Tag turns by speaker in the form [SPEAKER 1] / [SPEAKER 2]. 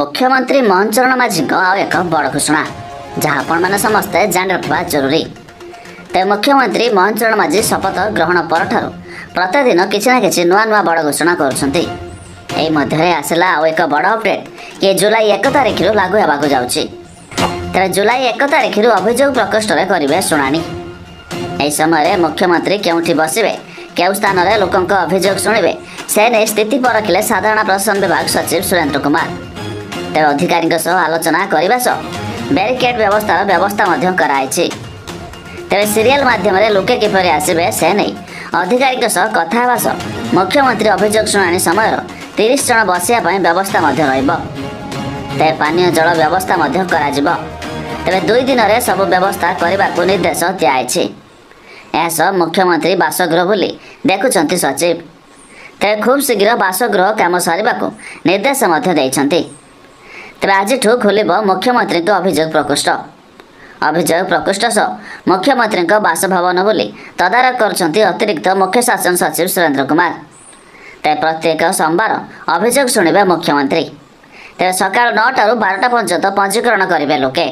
[SPEAKER 1] मुख्यमंत्री मोहन चरण माझी आउ एक बड़ घोषणा जहाँ आपण समस्ते जाणी रखा जरूरी। तेज मुख्यमंत्री मोहन चरण माझी शपथ ग्रहण पर प्रतिदिन किसी ना कि नुआ नुआ बड़ घोषणा कर आसला आउ एक बड़ अपडेट ये जुलाई 1 तारिख लागू होगा जाऊँगी। तेरे जुलाई 1 तारिख अभियोग प्रकोष्ठ में करेंगे शुणाणी। यह समय मुख्यमंत्री केउठी बसवे केउ स्थान में लोकों अभियोग शुणे से नहीं स्थिति परखिले साधारण प्रशासन विभाग सचिव सुरेंद्र कुमार। तेज अधिकारी आलोचना करने सह बैरिकेड व्यवस्था कराई। तेज सीरियल माध्यम लोके किपर आसवे से नहीं अधिकारी कथा सह मुख्यमंत्री अभियोग शुणाणी समय 30 जन बसिया व्यवस्था तेज पानीय जल व्यवस्था तेज 2 दिन में सब व्यवस्था करने को निर्देश दिखाई। यह मुख्यमंत्री बासगृह बुली देखुंट सचिव। तेज खूब शीघ्र बासगृह कम सरने को निर्देश देते। तेज आज खोल मुख्यमंत्री अभियोग प्रकोष्ठ। अभियोग प्रकोष्ठ सह मुख्यमंत्री बासभवन बुली तदारख कर अतिरिक्त मुख्य शासन सचिव सुरेंद्र कुमार। तेज प्रत्येक सोमवार अभियोग शुणे मुख्यमंत्री। तेज सका 9 टा 12टा पर्यंत पंजीकरण करेंगे लोके।